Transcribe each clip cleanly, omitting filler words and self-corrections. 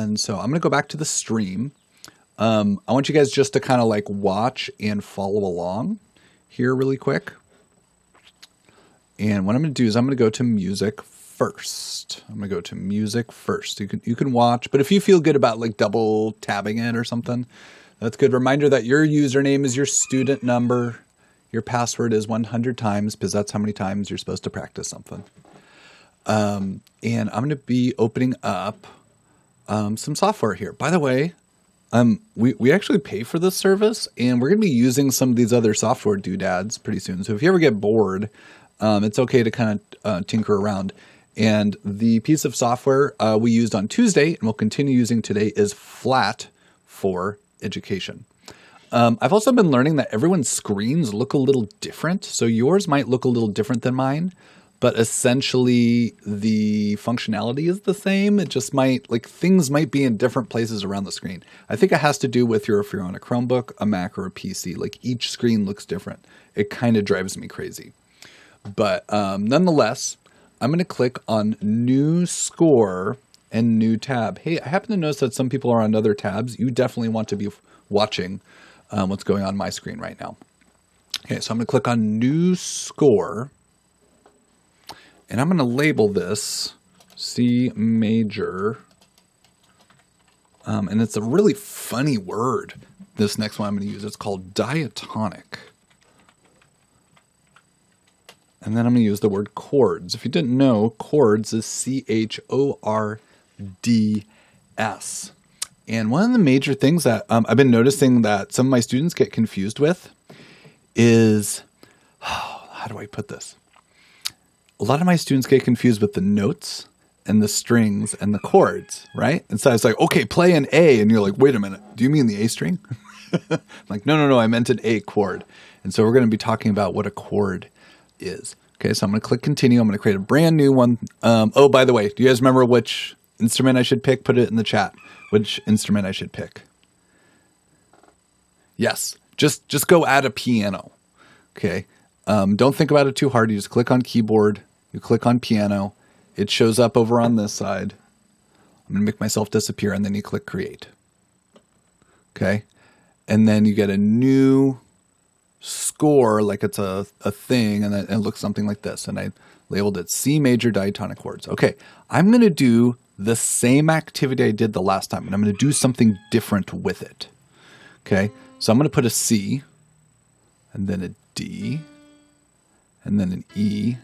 And so I'm going to go back to the stream. I want you guys just to kind of like watch and follow along here really quick. And what I'm going to do is I'm going to go to music first. I'm going to go to music first. You can watch, but if you feel good about like double tabbing it or something, that's good. Reminder that your username is your student number. Your password is 100 times because that's how many times you're supposed to practice something. And I'm going to be opening up some software here. By the way, we actually pay for this service, and we're going to be using some of these other software doodads pretty soon. So if you ever get bored, it's okay to kind of tinker around. And the piece of software we used on Tuesday and we'll continue using today is Flat for Education. I've also been learning that everyone's screens look a little different. So yours might look a little different than mine, but essentially the functionality is the same. It just might, like, things might be in different places around the screen. I think it has to do with if you're on a Chromebook, a Mac, or a PC. Like, each screen looks different. It kind of drives me crazy. But nonetheless, I'm going to click on New Score and New Tab. Hey, I happen to notice that some people are on other tabs. You definitely want to be watching what's going on my screen right now. Okay, so I'm going to click on New Score. And I'm going to label this C major. And it's a really funny word, this next one I'm going to use. It's called diatonic. And then I'm going to use the word chords. If you didn't know, chords is C-H-O-R-D-S. And one of the major things that I've been noticing that some of my students get confused with is, how do I put this? A lot of my students get confused with the notes and the strings and the chords, right? And so it's like, okay, play an A. And you're like, wait a minute, do you mean the A string? I'm like, no, I meant an A chord. And so we're going to be talking about what a chord is. Okay, so I'm going to click continue. I'm going to create a brand new one. Oh, by the way, do you guys remember which instrument I should pick? Put it in the chat. Which instrument I should pick. Yes, just go add a piano. Okay, don't think about it too hard. You just click on keyboard. You click on piano. It shows up over on this side. I'm going to make myself disappear, and then you click create. Okay, and then you get a new score, like it's a thing, and it looks something like this. And I labeled it C major diatonic chords. Okay, I'm going to do the same activity I did the last time, and I'm going to do something different with it. Okay, so I'm going to put a C, and then a D, and then an E,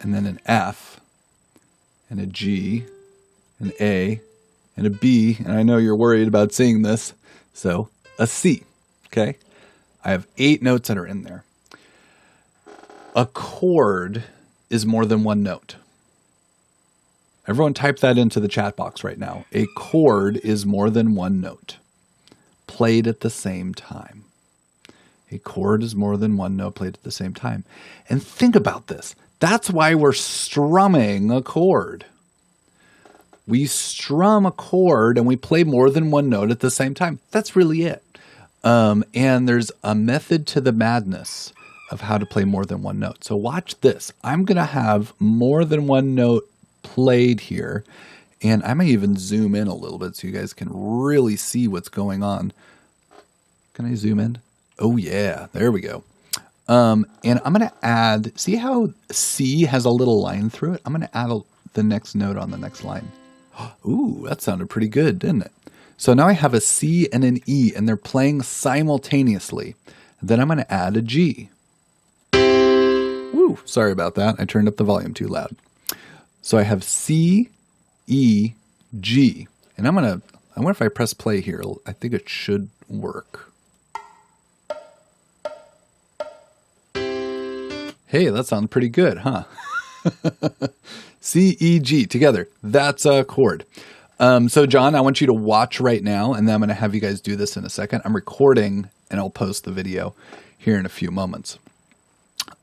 and then an F, and a G, an A, and a B, and I know you're worried about seeing this, so a C. Okay, I have 8 notes that are in there. A chord is more than one note. Everyone type that into the chat box right now. A chord is more than one note played at the same time. A chord is more than one note played at the same time. And think about this. That's why we're strumming a chord. We strum a chord and we play more than one note at the same time. That's really it. And there's a method to the madness of how to play more than one note. So watch this. I'm going to have more than one note played here, and I may even zoom in a little bit so you guys can really see what's going on. Can I zoom in? Oh yeah, there we go. And I'm going to add, see how C has a little line through it? I'm going to add the next note on the next line. Ooh, that sounded pretty good, didn't it? So now I have a C and an E, and they're playing simultaneously. Then I'm going to add a G. Woo, sorry about that. I turned up the volume too loud. So I have C, E, G. And I wonder if I press play here, I think it should work. Hey, that sounds pretty good, huh? C, E, G together. That's a chord. So John, I want you to watch right now, and then I'm going to have you guys do this in a second. I'm recording, and I'll post the video here in a few moments.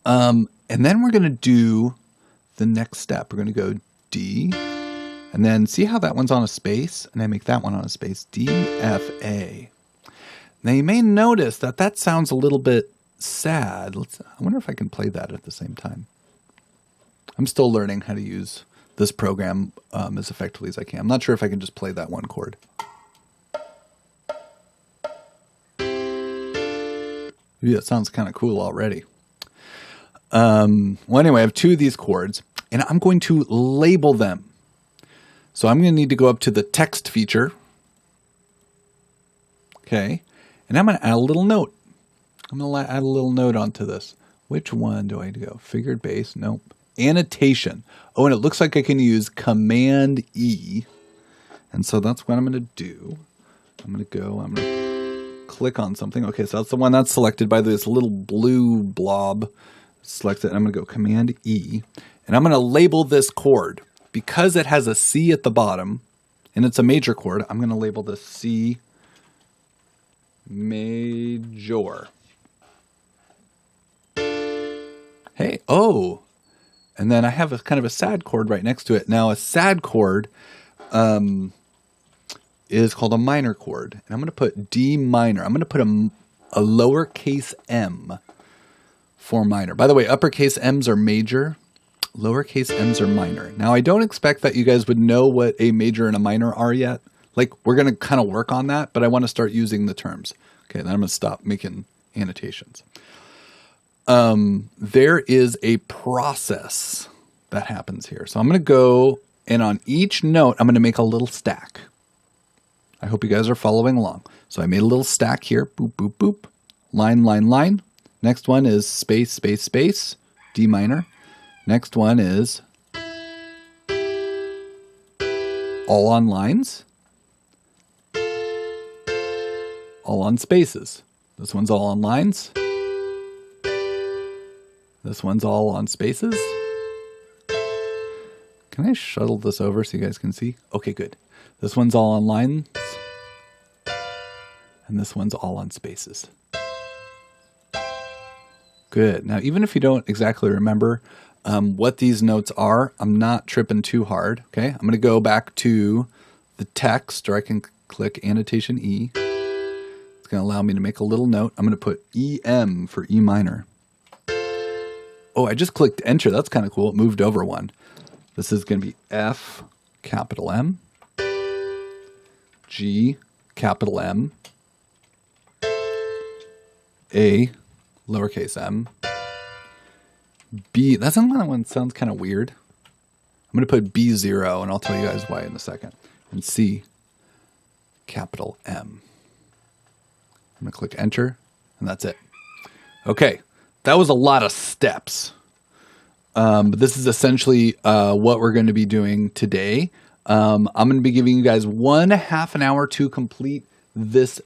And then we're going to do the next step. We're going to go D, and then see how that one's on a space, and I make that one on a space, D, F, A. Now you may notice that sounds a little bit sad. I wonder if I can play that at the same time. I'm still learning how to use this program as effectively as I can. I'm not sure if I can just play that one chord. Yeah, it sounds kind of cool already. Well, anyway, I have 2 of these chords, and I'm going to label them. So I'm going to need to go up to the text feature. Okay. And I'm going to add a little note. I'm going to add a little note onto this. Which one do I go? Figured bass? Nope. Annotation. Oh, and it looks like I can use Command E. And so that's what I'm going to do. I'm going to click on something. Okay, so that's the one that's selected by this little blue blob. Select it, and I'm going to go Command E. And I'm going to label this chord. Because it has a C at the bottom, and it's a major chord, I'm going to label this C major. Hey, oh, and then I have a kind of a sad chord right next to it. Now, a sad chord is called a minor chord, and I'm going to put D minor. I'm going to put a lowercase m for minor. By the way, uppercase M's are major. Lowercase m's are minor. Now, I don't expect that you guys would know what a major and a minor are yet. Like, we're going to kind of work on that, but I want to start using the terms. Okay, then I'm going to stop making annotations. There is a process that happens here. So I'm going to go, and on each note, I'm going to make a little stack. I hope you guys are following along. So I made a little stack here. Boop, boop, boop. Line, line, line. Next one is space, space, space. D minor. Next one is all on lines, all on spaces. This one's all on lines. This one's all on spaces. Can I shuttle this over so you guys can see? Okay, good. This one's all on lines. And this one's all on spaces. Good. Now, even if you don't exactly remember what these notes are, I'm not tripping too hard. Okay, I'm going to go back to the text, or I can click annotation E. It's going to allow me to make a little note. I'm going to put EM for E minor. Oh, I just clicked enter. That's kind of cool. It moved over one. This is going to be F, capital M, G, capital M, A, lowercase m, B, that's another one that sounds kind of weird. I'm going to put B0, and I'll tell you guys why in a second. And C, capital M. I'm going to click enter, and that's it. Okay, that was a lot of steps. But this is essentially what we're going to be doing today. I'm going to be giving you guys 1/2 an hour to complete this